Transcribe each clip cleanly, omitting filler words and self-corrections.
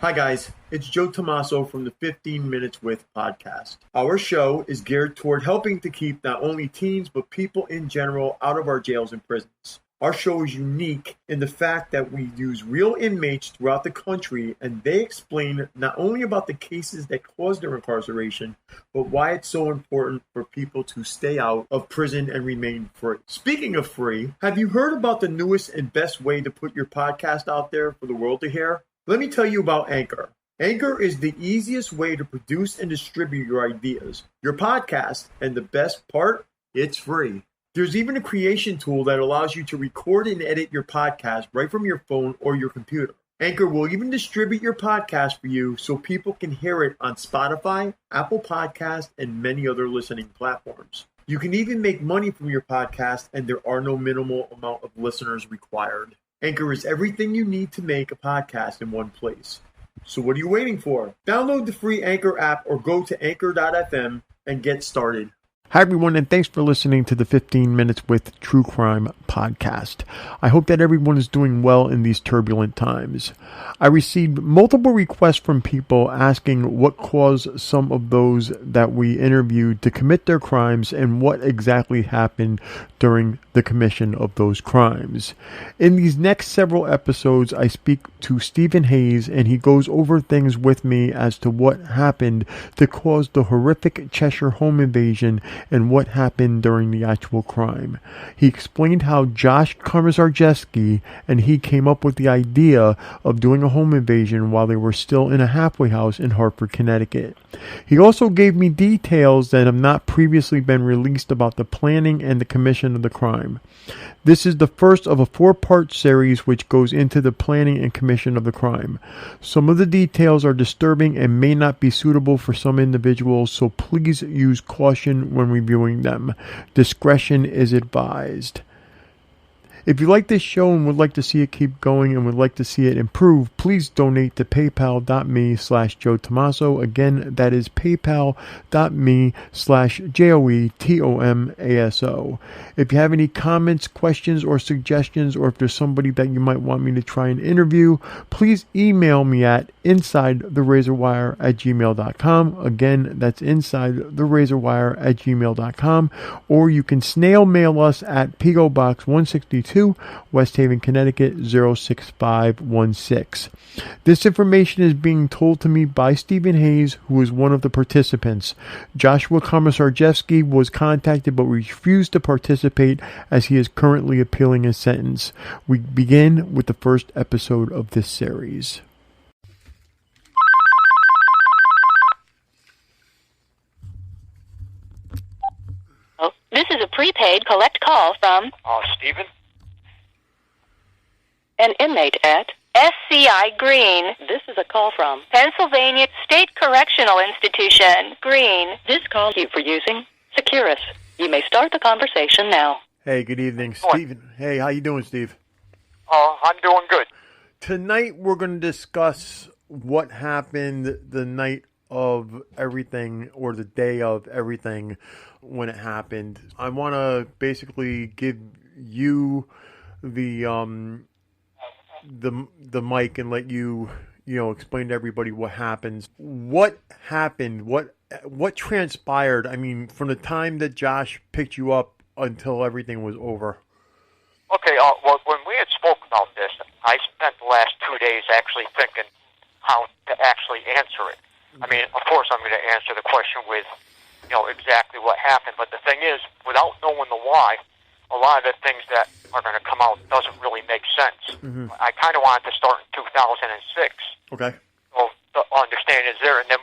Hi guys, it's Joe Tommaso from the 15 Minutes With podcast. Our show is geared toward helping to keep not only teens but people in general out of our jails and prisons. Our show is unique in the fact that we use real inmates throughout the country and they explain not only about the cases that caused their incarceration, but why it's so important for people to stay out of prison and remain free. Speaking of free, have you heard about the newest and best way to put your podcast out there for the world to hear? Let me tell you about Anchor. Anchor is the easiest way to produce and distribute your ideas, your podcast, and the best part, it's free. There's even a creation tool that allows you to record and edit your podcast right from your phone or your computer. Anchor will even distribute your podcast for you so people can hear it on Spotify, Apple Podcasts, and many other listening platforms. You can even make money from your podcast, and there are no minimal amount of listeners required. Anchor is everything you need to make a podcast in one place. So what are you waiting for? Download the free Anchor app or go to anchor.fm and get started. Hi, everyone, and thanks for listening to the 15 Minutes with True Crime podcast. I hope that everyone is doing well in these turbulent times. I received multiple requests from people asking what caused some of those that we interviewed to commit their crimes and what exactly happened during the commission of those crimes. In these next several episodes, I speak to Stephen Hayes, and he goes over things with me as to what happened to cause the horrific Cheshire Home Invasion and what happened during the actual crime. He explained how Josh Komisarjevsky and he came up with the idea of doing a home invasion while they were still in a halfway house in Hartford, Connecticut. He also gave me details that have not previously been released about the planning and the commission of the crime. This is the first of a 4-part series which goes into the planning and commission of the crime. Some of the details are disturbing and may not be suitable for some individuals, so please use caution when reviewing them. Discretion is advised. If you like this show and would like to see it keep going and would like to see it improve, please donate to paypal.me/Joe Tommaso. Again, that is paypal.me/JoeTomaso. If you have any comments, questions, or suggestions, or if there's somebody that you might want me to try and interview, please email me at insidetherazorwire@gmail.com. Again, that's insidetherazorwire@gmail.com. Or you can snail mail us at P.O. Box 162, West Haven, Connecticut 06516. This information is being told to me by Stephen Hayes, who is one of the participants. Joshua Komisarjevsky was contacted but refused to participate as he is currently appealing his sentence. We begin with the first episode of this series. This is a prepaid collect call from Stephen? an inmate at SCI Green. This is a call from Pennsylvania State Correctional Institution, Green. This call you for using Securus. You may start the conversation now. Hey, good evening, Stephen. Hey, how you doing, Steve? I'm doing good. Tonight we're going to discuss what happened the night of everything, or the day of everything when it happened. I want to basically give you the mic and let you explain to everybody what happens. What happened? What transpired? I mean, from the time that Josh picked you up until everything was over. Okay, well, when we had spoke about this, I spent the last 2 days actually thinking how to actually answer it. I mean, of course I'm going to answer the question with, exactly what happened, but the thing is, without knowing the why, a lot of the things that are going to come out doesn't really make sense. Mm-hmm. I kind of wanted to start in 2006. Okay. So the understanding is there, and then,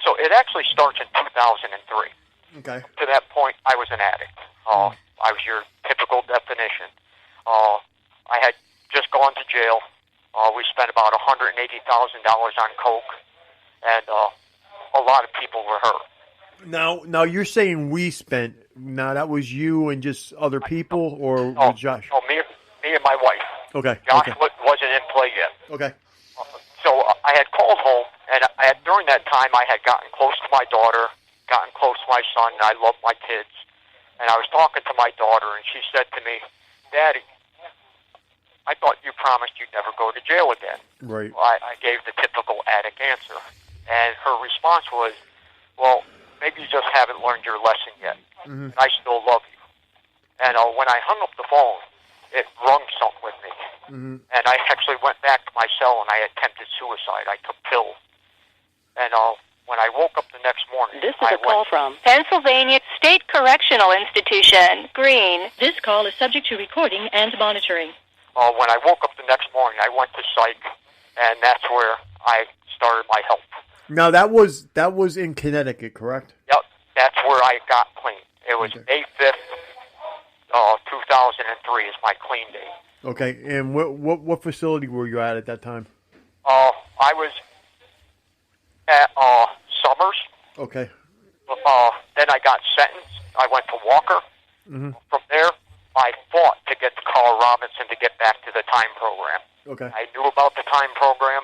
so it actually starts in 2003. Okay. To that point, I was an addict. I was your typical definition. I had just gone to jail. We spent about $180,000 on coke, and a lot of people were hurt. Now you're saying we spent. Now that was you and just other people, or was Josh? No, me and my wife. Okay. Josh okay. wasn't in play yet. Okay. So I had called home, and during that time I had gotten close to my daughter, gotten close to my son, and I love my kids. And I was talking to my daughter, and she said to me, "Daddy, I thought you promised you'd never go to jail again. Right. Well, I gave the typical addict answer. And her response was, well, maybe you just haven't learned your lesson yet. Mm-hmm. I still love you. And when I hung up the phone, it rung something with me. Mm-hmm. And I actually went back to my cell and I attempted suicide. I took pills. And when I woke up the next morning... This is a call from Pennsylvania State Correctional Institution. Green. This call is subject to recording and monitoring. When I woke up the next morning, I went to psych, and that's where I started my help. Now, that was in Connecticut, correct? Yep, that's where I got clean. It was May 5th, 2003 is my clean date. Okay, and what facility were you at that time? I was at Summers. Okay. Then I got sentenced. I went to Walker. Mm-hmm. From there, I fought to get to Carl Robinson to get back to the time program. Okay. I knew about the time program.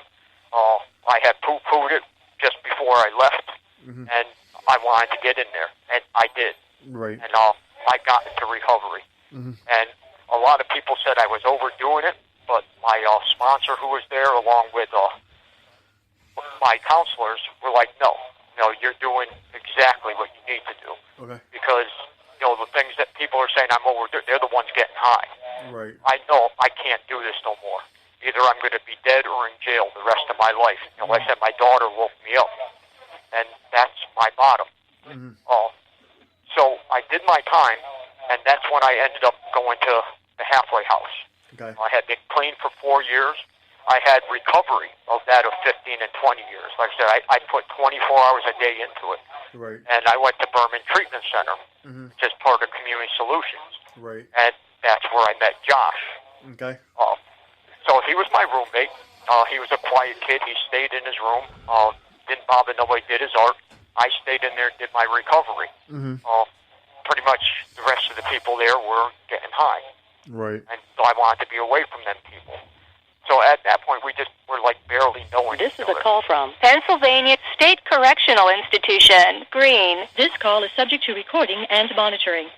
I had poo-pooed it just before I left, and I wanted to get in there, and I did. Right. And I got into recovery. And a lot of people said I was overdoing it, but my sponsor who was there, along with my counselors, were like, no, you're doing exactly what you need to do. Okay. Because, the things that people are saying I'm overdoing, they're the ones getting high. Right. I know I can't do this no more. Either I'm going to be dead or in jail the rest of my life. Like I said, my daughter woke me up, and that's my bottom. So I did my time, and that's when I ended up going to the halfway house. Okay. I had been clean for 4 years. I had recovery of that of 15 and 20 years. Like I said, I put 24 hours a day into it. Right. And I went to Berman Treatment Center, which is part of Community Solutions. Right. And that's where I met Josh. Okay. So he was my roommate. He was a quiet kid. He stayed in his room. Didn't bother nobody, did his art. I stayed in there and did my recovery. Pretty much the rest of the people there were getting high. Right. And so I wanted to be away from them people. So at that point, we just were like barely knowing This each is other. a call from Pennsylvania State Correctional Institution. Green. This call is subject to recording and monitoring.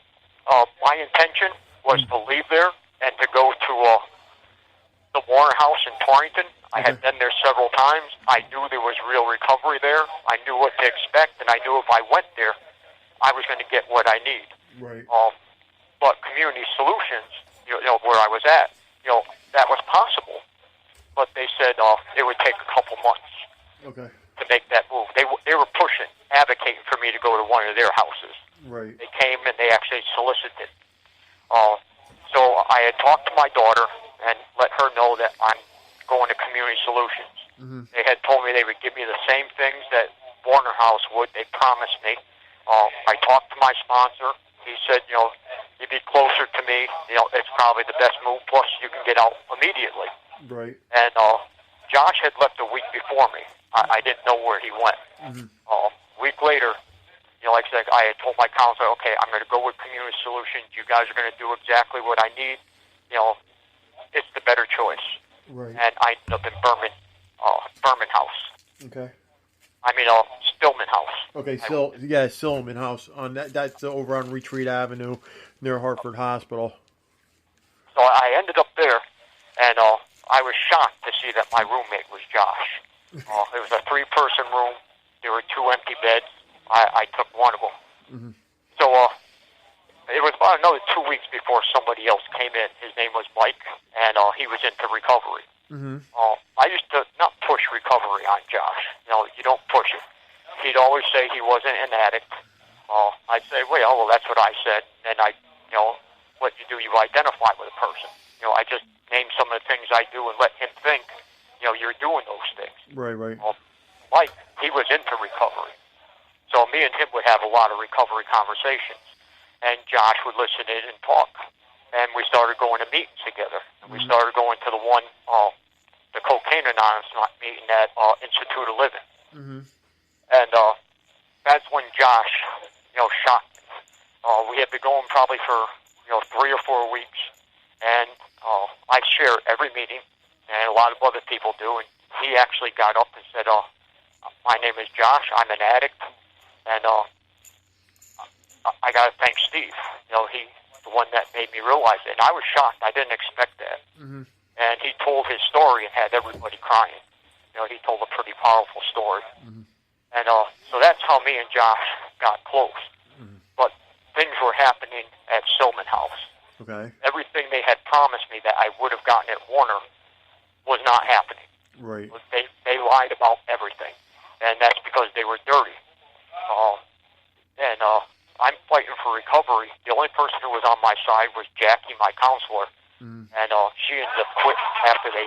My intention was to leave there and to go to the Warner House in Torrington. I had been there several times. I knew there was real recovery there. I knew what to expect, and I knew if I went there, I was going to get what I need. Right. But Community Solutions, where I was at, that was possible. But they said it would take a couple months to make that move. They were pushing, advocating for me to go to one of their houses. Right. They came and they actually solicited. So I had talked to my daughter and let her know that I'm going to Community Solutions. They had told me they would give me the same things that Warner House would. They promised me. I talked to my sponsor. He said, you'd be closer to me. It's probably the best move. Plus, you can get out immediately. Right. And Josh had left a week before me. I didn't know where he went. A week later, like I said, I had told my counselor, okay, I'm going to go with Community Solutions. You guys are going to do exactly what I need. It's the better choice. Right. And I ended up in Berman House. Okay. I mean, Stillman House. Okay, Stillman House. That's over on Retreat Avenue near Hartford Hospital. So I ended up there, and I was shocked to see that my roommate was Josh. It was a 3-person room. There were 2 empty beds. I took one of them. So it was about another 2 weeks before somebody else came in. His name was Mike, and he was into recovery. I used to not push recovery on Josh. You don't push it. He'd always say he wasn't an addict. I'd say, well, that's what I said. And what you do, you identify with a person. I just name some of the things I do and let him think, you're doing those things. Right. Mike, he was into recovery. So me and him would have a lot of recovery conversations. And Josh would listen in and talk. And we started going to meetings together. And we started going to the one, the Cocaine Anonymous meeting at Institute of Living. And that's when Josh, shocked me. We had been going probably for, 3 or 4 weeks. And I share every meeting, and a lot of other people do. And he actually got up and said, my name is Josh. I'm an addict. And I got to thank Steve. He's the one that made me realize it. And I was shocked. I didn't expect that. and he told his story and had everybody crying. He told a pretty powerful story. Mm-hmm. And so that's how me and Josh got close. Mm-hmm. But things were happening at Silman House. Okay. Everything they had promised me that I would have gotten at Warner was not happening. Right. They lied about everything, and that's because they were dirty. I'm fighting for recovery. The only person who was on my side was Jackie, my counselor, Mm-hmm. and she ended up quitting after they,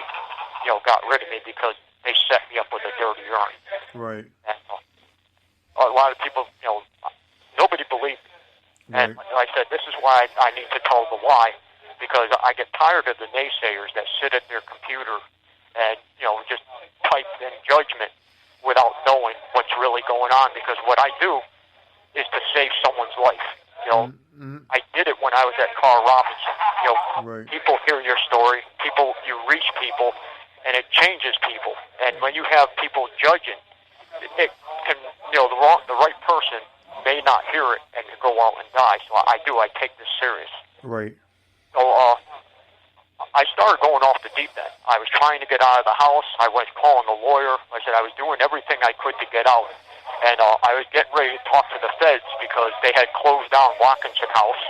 got rid of me because they set me up with a dirty urine. Right. And a lot of people, nobody believed me. Right. And like I said, this is why I need to tell the why, because I get tired of the naysayers that sit at their computer and, just type in judgment without knowing what's really going on, because what I do is to save someone's life. Mm-hmm. I did it when I was at Carl Robinson. Right. People hear your story, you reach people, and it changes people. And when you have people judging, it can, the right person may not hear it and can go out and die. So I take this serious. Right. So I started going off the deep end. I was trying to get out of the house. I was calling the lawyer. I said I was doing everything I could to get out. And I was getting ready to talk to the feds because they had closed down Watkinson House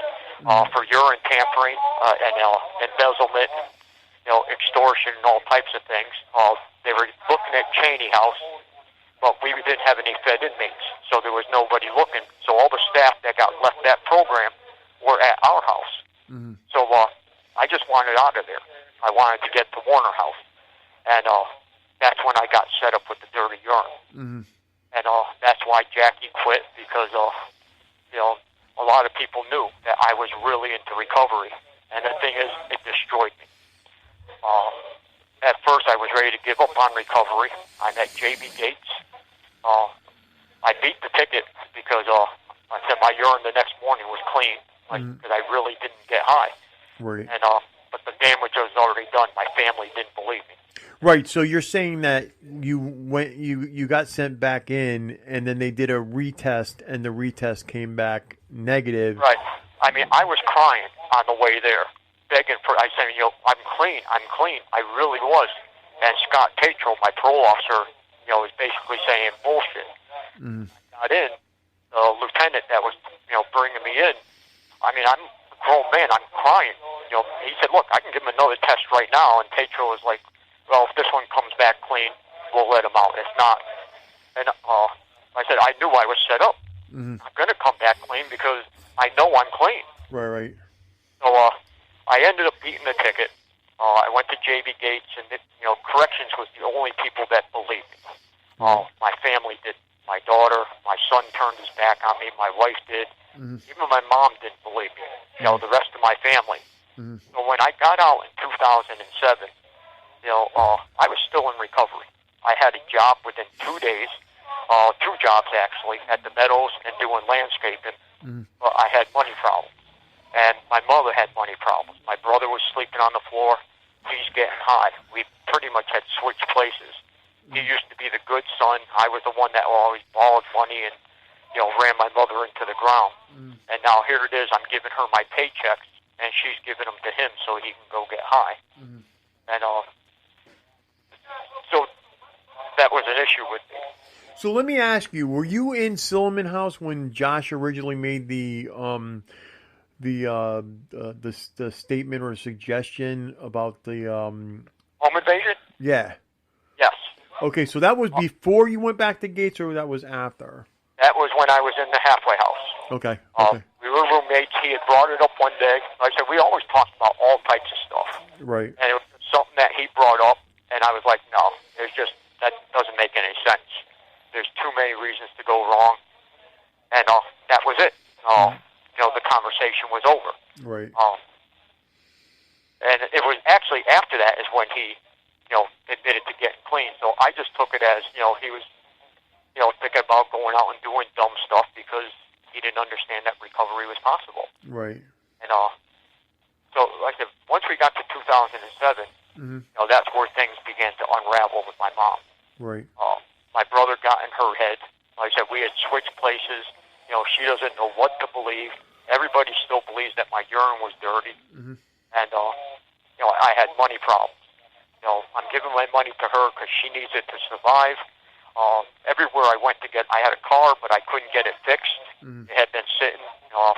for urine tampering and embezzlement, extortion and all types of things. They were looking at Cheney House, but we didn't have any Fed inmates, so there was nobody looking. So all the staff that got left that program were at our house. Mm-hmm. So I just wanted out of there. I wanted to get to Warner House. And that's when I got set up with the dirty urine. Mm-hmm. And that's why Jackie quit, because, a lot of people knew that I was really into recovery. And the thing is, it destroyed me. At first, I was ready to give up on recovery. I met J.B. Gates. I beat the ticket because I said my urine the next morning was clean, because I really didn't get high. Right. And but the damage was already done. My family didn't believe me. Right. So you're saying that you got sent back in, and then they did a retest, and the retest came back negative. Right. I mean, I was crying on the way there, begging for. I said, I'm clean. I'm clean. I really was. And Scott Tatro, my parole officer, was basically saying bullshit. Mm. I got in. The lieutenant that was, bringing me in. I mean, I'm a grown man. I'm crying. He said, "Look, I can give him another test right now." And Tatro was like, "Well, if this one comes back clean, we'll let him out. If not," and I said, "I knew I was set up. Mm-hmm. I'm going to come back clean because I know I'm clean." Right. So I ended up beating the ticket. I went to J.B. Gates, and corrections was the only people that believed me. My family did. My daughter, my son turned his back on me. My wife did. Mm-hmm. Even my mom didn't believe me. The rest of my family. Mm-hmm. So when I got out in 2007, I was still in recovery. I had a job within 2 days, 2 jobs actually, at the Meadows and doing landscaping. Mm-hmm. But I had money problems. And my mother had money problems. My brother was sleeping on the floor. He's getting high. We pretty much had switched places. He used to be the good son. I was the one that always borrowed money and, ran my mother into the ground. Mm. And now here it is. I'm giving her my paychecks, and she's giving them to him so he can go get high. Mm. And so that was an issue with me. So let me ask you: were you in Silman House when Josh originally made the statement or suggestion about the Home invasion? Yeah. Yes. Okay, so that was before you went back to Gates, or that was after? That was when I was in the halfway house. Okay. We were roommates. He had brought it up one day. Like I said, we always talked about all types of stuff. Right. And it was something that he brought up, and I was like, no, that doesn't make any sense. There's too many reasons to go wrong. And that was it. The conversation was over. Right. And it was actually after that is when he, admitted to getting clean. So I just took it as, he was, thinking about going out and doing dumb stuff because he didn't understand that recovery was possible. Right. And so, like I said, once we got to 2007, mm-hmm. That's where things began to unravel with my mom. Right. My brother got in her head. Like I said, we had switched places. She doesn't know what to believe. Everybody still believes that my urine was dirty. Mm-hmm. And, I had money problems. I'm giving my money to her because she needs it to survive. Everywhere I went I had a car, but I couldn't get it fixed. It had been sitting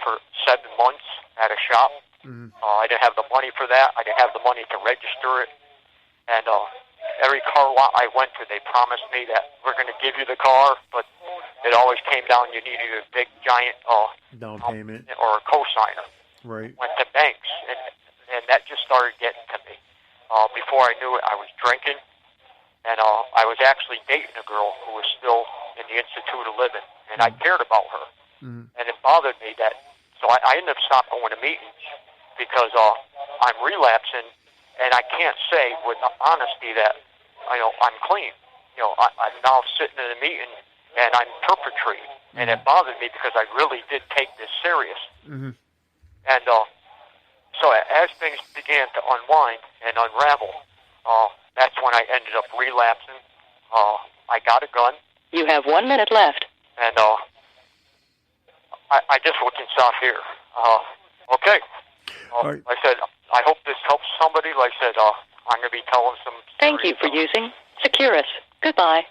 for 7 months at a shop. I didn't have the money for that. I didn't have the money to register it. And every car lot I went to, they promised me that we're going to give you the car, but it always came down you needed a big, giant down payment or a cosigner. Right. Went to banks, and that just started getting to me. Before I knew it, I was drinking, and I was actually dating a girl who was still in the Institute of Living, and I cared about her. And it bothered me that, so I ended up stopping going to meetings because I'm relapsing, and I can't say with honesty that I'm clean. I'm now sitting in a meeting and I'm perpetrating, and it bothered me because I really did take this serious. And so as things began to unwind and unravel, that's when I ended up relapsing. I got a gun. You have 1 minute left. And I just can stop here. Okay. Right. Like I said, I hope this helps somebody. Like I said, I'm going to be telling some... Thank you for using Securus. Goodbye.